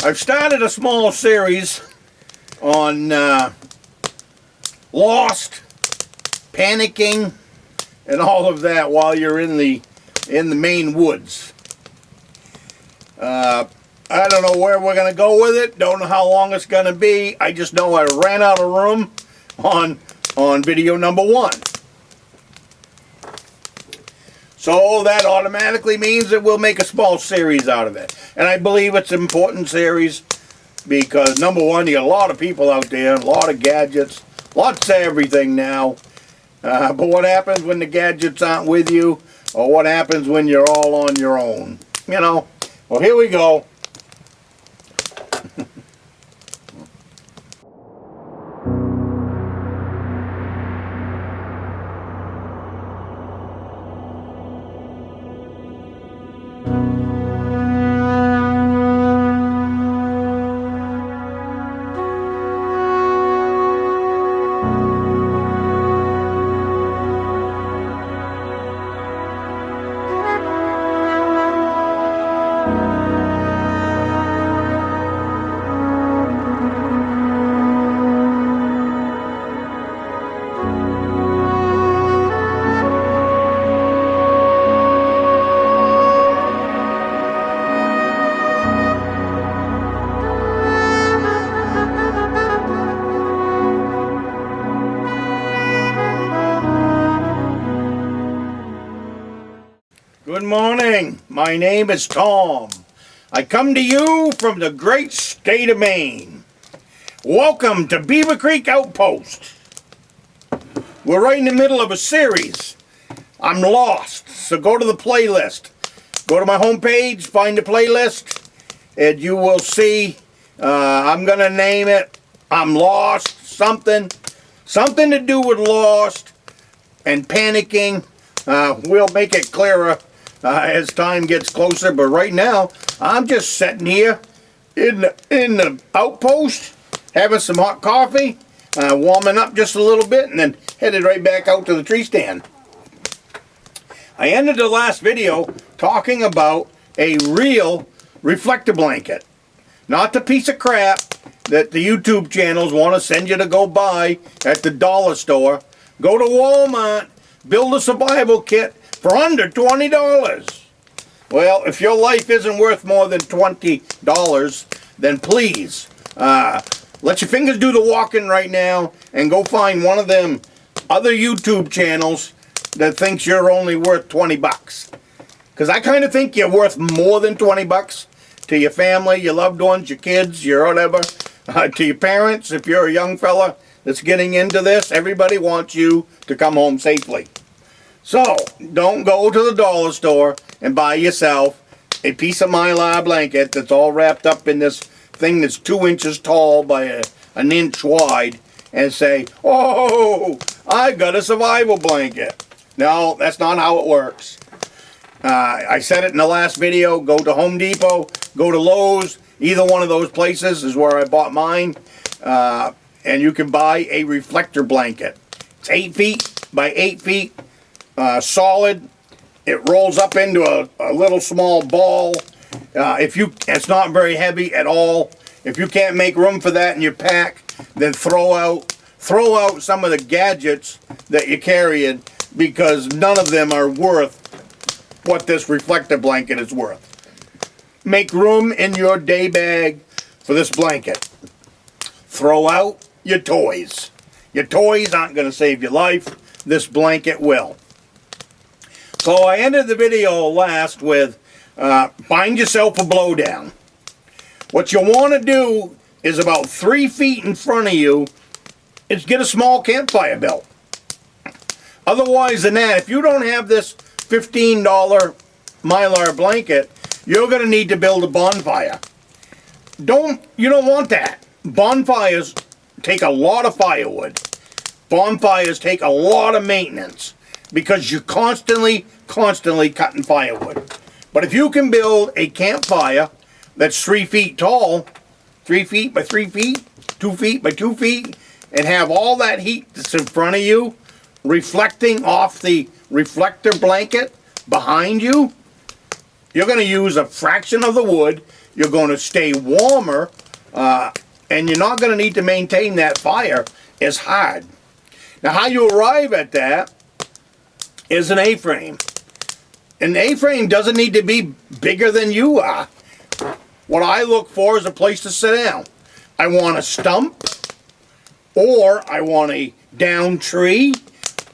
I've started a small series on lost, panicking, and all of that while you're in the Maine woods. I don't know where we're gonna go with it. Don't know how long it's gonna be. I just know I ran out of room on video number 1. So that automatically means that we'll make a small series out of it. And I believe it's an important series because, number one, you got a lot of people out there, a lot of gadgets, lots of everything now. But what happens when the gadgets aren't with you, or what happens when you're all on your own? You know, well, here we go. Good morning. My name is Tom. I come to you from the great state of Maine. Welcome to Beaver Creek Outpost. We're right in the middle of a series. I'm lost, so go to the playlist. Go to my homepage, find the playlist, and you will see, I'm going to name it, I'm Lost, something to do with lost and panicking. We'll make it clearer as time gets closer, but right now I'm just sitting here in the outpost having some hot coffee, warming up just a little bit, and then headed right back out to the tree stand. I ended the last video talking about a real reflector blanket, not the piece of crap that the YouTube channels want to send you to go buy at the dollar store. Go to Walmart, build a survival kit for under $20. Well, if your life isn't worth more than $20, then please, let your fingers do the walking right now and go find one of them other YouTube channels that thinks you're only worth 20 bucks. Because I kind of think you're worth more than 20 bucks to your family, your loved ones, your kids, your whatever, to your parents. If you're a young fella that's getting into this, everybody wants you to come home safely. So, don't go to the dollar store and buy yourself a piece of mylar blanket that's all wrapped up in this thing that's 2 inches tall by an inch wide and say, oh, I got a survival blanket. No, that's not how it works. I said it in the last video. Go to Home Depot, go to Lowe's. Either one of those places is where I bought mine. And you can buy a reflector blanket. It's 8 feet by 8 feet. Solid. It rolls up into a little small ball. It's not very heavy at all. If you can't make room for that in your pack, then throw out some of the gadgets that you're carrying, because none of them are worth what this reflector blanket is worth. Make room in your day bag for this blanket. Throw out your toys. Your toys aren't going to save your life. This blanket will. So I ended the video last with find yourself a blowdown. What you want to do is about 3 feet in front of you is get a small campfire built. Otherwise than that, if you don't have this $15 mylar blanket, you're going to need to build a bonfire. You don't want that. Bonfires take a lot of firewood. Bonfires take a lot of maintenance, because you're constantly cutting firewood. But if you can build a campfire that's 3 feet tall, 3 feet by 3 feet, 2 feet by 2 feet, and have all that heat that's in front of you reflecting off the reflector blanket behind you, you're going to use a fraction of the wood You're going to stay warmer, and you're not going to need to maintain that fire as hard. Now, how you arrive at that is an A-frame. An A-frame doesn't need to be bigger than you are. What I look for is a place to sit down. I want a stump, or I want a down tree.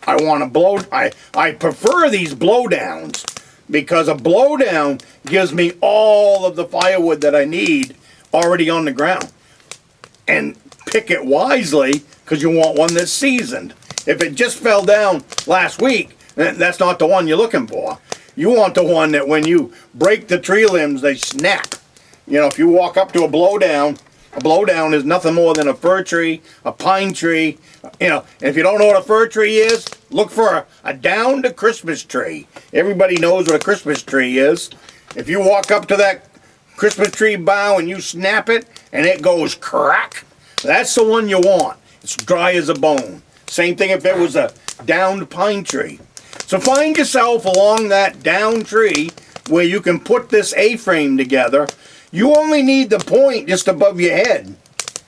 I want to I prefer these blowdowns because a blowdown gives me all of the firewood that I need already on the ground. And pick it wisely, because you want one that's seasoned. If it just fell down last week, that's not the one you're looking for. You want the one that when you break the tree limbs, they snap. You know, if you walk up to a blowdown is nothing more than a fir tree, a pine tree. You know, and if you don't know what a fir tree is, look for a downed Christmas tree. Everybody knows what a Christmas tree is. If you walk up to that Christmas tree bough and you snap it and it goes crack, that's the one you want. It's dry as a bone. Same thing if it was a downed pine tree. So find yourself along that downed tree where you can put this A-frame together. You only need the point just above your head.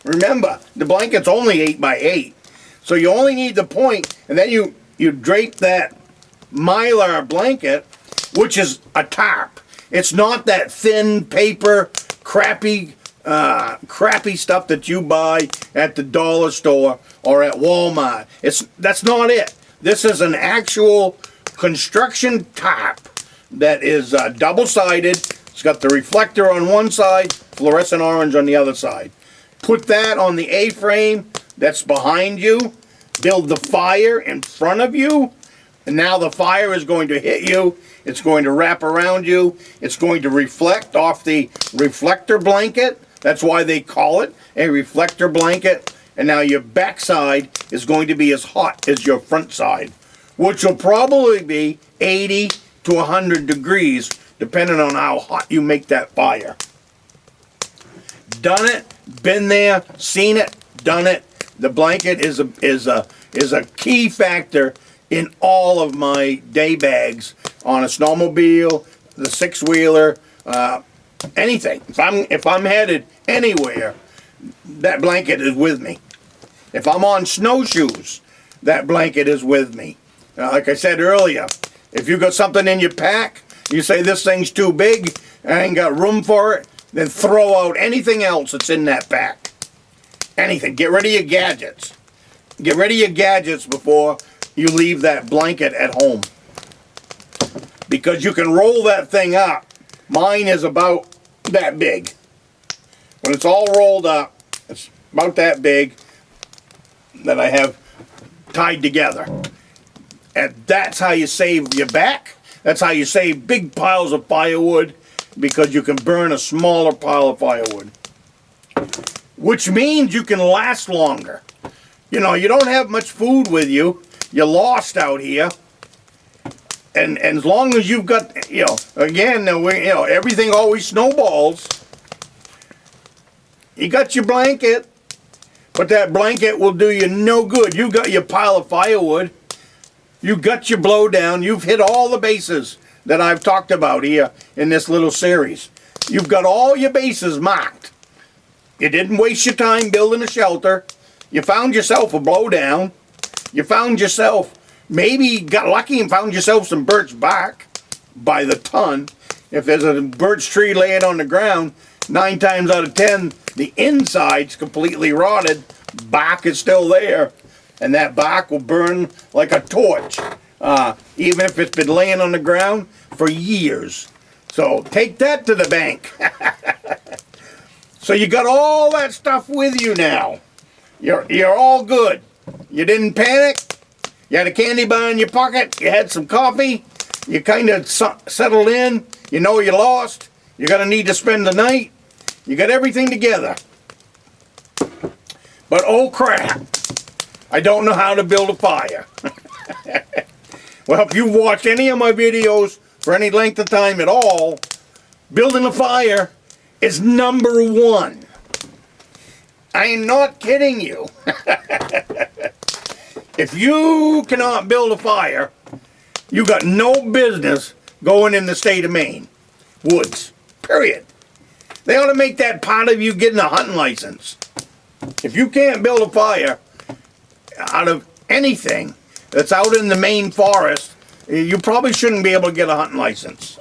Remember, the blanket's only 8 by 8. So you only need the point, and then you drape that mylar blanket, which is a tarp. It's not that thin paper, crappy stuff that you buy at the dollar store or at Walmart. That's not it. This is an actual construction tarp that is double-sided. It's got the reflector on one side, fluorescent orange on the other side. Put that on the A-frame that's behind you. Build the fire in front of you. And now the fire is going to hit you. It's going to wrap around you. It's going to reflect off the reflector blanket. That's why they call it a reflector blanket. And now your backside is going to be as hot as your front side, which will probably be 80 to 100 degrees, depending on how hot you make that fire. Done it, been there, seen it, done it. The blanket is a key factor in all of my day bags on a snowmobile, the six-wheeler, anything. If I'm headed anywhere, that blanket is with me. If I'm on snowshoes, that blanket is with me. Like I said earlier, if you got something in your pack, you say this thing's too big, I ain't got room for it, then throw out anything else that's in that pack. Anything. Get rid of your gadgets. Get rid of your gadgets before you leave that blanket at home. Because you can roll that thing up. Mine is about that big. When it's all rolled up, it's about that big that I have tied together. And that's how you save your back. That's how you save big piles of firewood, because you can burn a smaller pile of firewood. Which means you can last longer. You know, you don't have much food with you. You're lost out here. And as long as you've got, you know, again, everything always snowballs. You got your blanket, but that blanket will do you no good. You got your pile of firewood. You got your blowdown. You've hit all the bases that I've talked about here in this little series. You've got all your bases marked. You didn't waste your time building a shelter. You found yourself a blowdown. You found yourself, maybe got lucky and found yourself some birch bark by the ton. If there's a birch tree laying on the ground, 9 times out of 10, the inside's completely rotted. Bark is still there. And that bark will burn like a torch, even if it's been laying on the ground for years. So take that to the bank. So you got all that stuff with you now. You're all good. You didn't panic. You had a candy bar in your pocket. You had some coffee. You kind of settled in. You know you lost. You're going to need to spend the night. You got everything together. But oh crap. I don't know how to build a fire. Well, if you've watched any of my videos for any length of time at all, building a fire is number 1. I am not kidding you. If you cannot build a fire, you got no business going in the state of Maine. Woods. Period. They ought to make that part of you getting a hunting license. If you can't build a fire out of anything that's out in the Maine forest, you probably shouldn't be able to get a hunting license.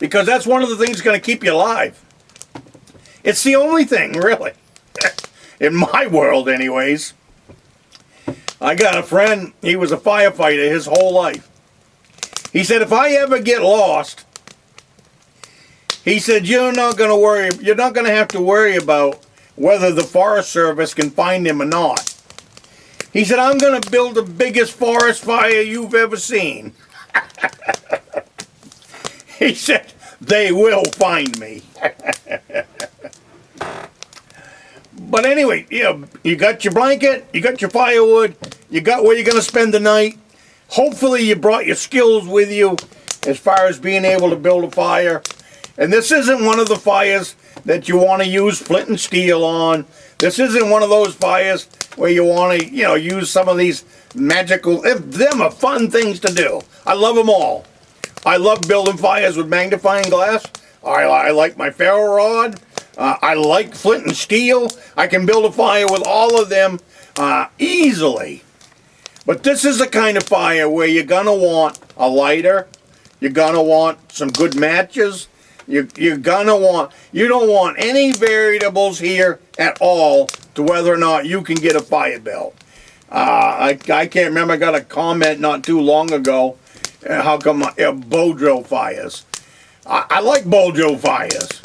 Because that's one of the things that's going to keep you alive. It's the only thing, really. In my world, anyways. I got a friend, he was a firefighter his whole life. He said, if I ever get lost, he said, you're not going to have to worry about whether the Forest Service can find him or not. He said, I'm going to build the biggest forest fire you've ever seen. He said, they will find me. But anyway, you got your blanket, you got your firewood, you got where you're going to spend the night. Hopefully you brought your skills with you as far as being able to build a fire. And this isn't one of the fires that you want to use flint and steel on. This isn't one of those fires where you want to, use some of these magical, them are fun things to do. I love them all. I love building fires with magnifying glass. I like my ferro rod. I like flint and steel. I can build a fire with all of them easily. But this is the kind of fire where you're going to want a lighter. You're going to want some good matches. You don't want any variables here at all to whether or not you can get a fire built. I can't remember, I got a comment not too long ago, how come bow drill fires. I like bow drill fires,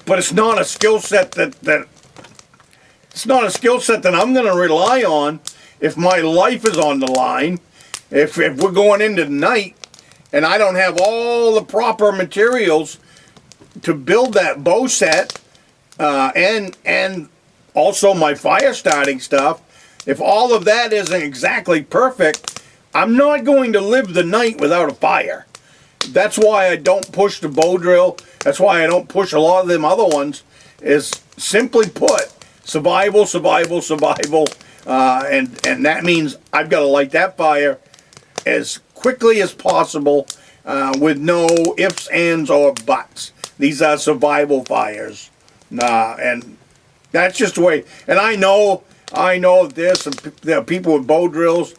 but it's not a skill set that I'm going to rely on if my life is on the line. If we're going into the night and I don't have all the proper materials to build that bow set, and also my fire starting stuff, if all of that isn't exactly perfect, I'm not going to live the night without a fire. That's why I don't push the bow drill. That's why I don't push a lot of them other ones, is simply put, survival, survival, survival. And that means I've got to light that fire as quickly as possible with no ifs, ands, or buts. These are survival fires. And that's just the way. And I know there are people with bow drills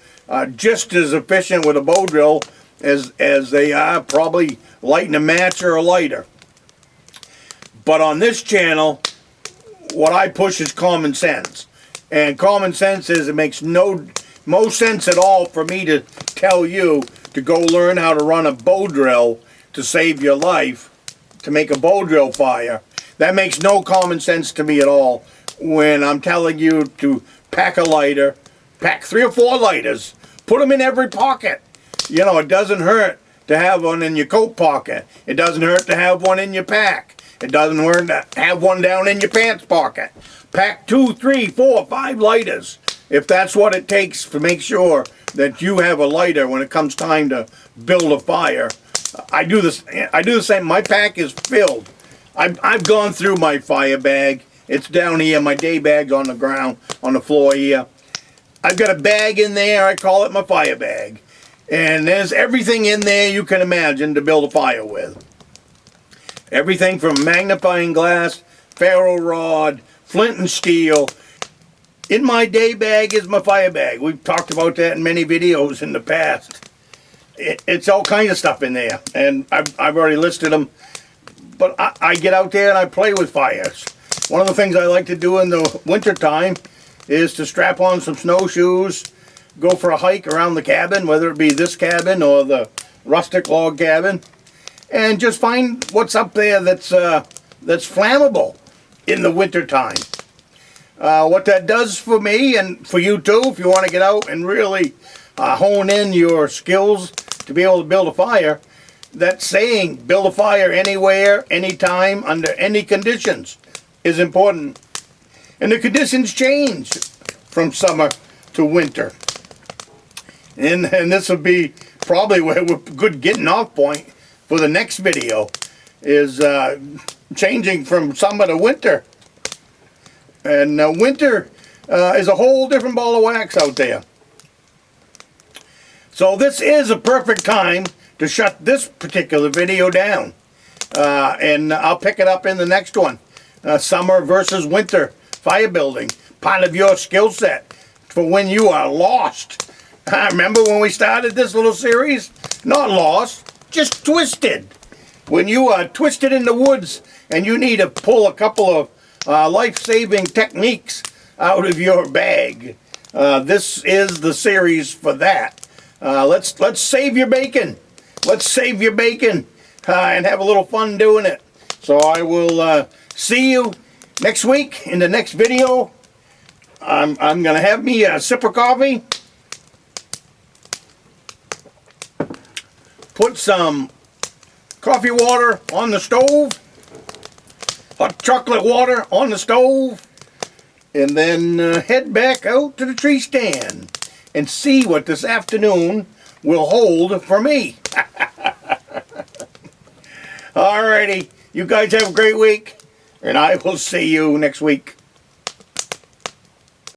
just as efficient with a bow drill as they are probably lighting a match or a lighter. But on this channel, what I push is common sense. And common sense is it makes no sense at all for me to tell you to go learn how to run a bow drill to save your life, to make a bow drill fire. That makes no common sense to me at all when I'm telling you to pack a lighter, pack 3 or 4 lighters, put them in every pocket. It doesn't hurt to have one in your coat pocket. It doesn't hurt to have one in your pack. It doesn't hurt to have one down in your pants pocket. Pack 2, 3, 4, 5 lighters if that's what it takes to make sure that you have a lighter when it comes time to build a fire. I do the same. My pack is filled. I've gone through my fire bag. It's down here. My day bag's on the ground, on the floor here. I've got a bag in there. I call it my fire bag. And there's everything in there you can imagine to build a fire with. Everything from magnifying glass, ferro rod, flint and steel. In my day bag is my fire bag. We've talked about that in many videos in the past. It's all kinds of stuff in there. And I've already listed them. But I get out there and I play with fires. One of the things I like to do in the wintertime is to strap on some snowshoes, go for a hike around the cabin, whether it be this cabin or the rustic log cabin, and just find what's up there that's flammable in the wintertime. What that does for me, and for you too, if you want to get out and really hone in your skills to be able to build a fire, that saying, build a fire anywhere, anytime, under any conditions, is important. And the conditions change from summer to winter. And this will be probably a good getting off point for the next video, is changing from summer to winter. And winter is a whole different ball of wax out there. So this is a perfect time to shut this particular video down. And I'll pick it up in the next one. Summer versus winter fire building. Part of your skill set for when you are lost. Remember when we started this little series? Not lost, just twisted. When you are twisted in the woods and you need to pull a couple of life-saving techniques out of your bag. This is the series for that. Let's save your bacon. Let's save your bacon and have a little fun doing it. So I will see you next week in the next video. I'm gonna have me a sip of coffee. Put some coffee water on the stove. Hot chocolate water on the stove. And then head back out to the tree stand and see what this afternoon will hold for me. Alrighty, you guys have a great week, and I will see you next week.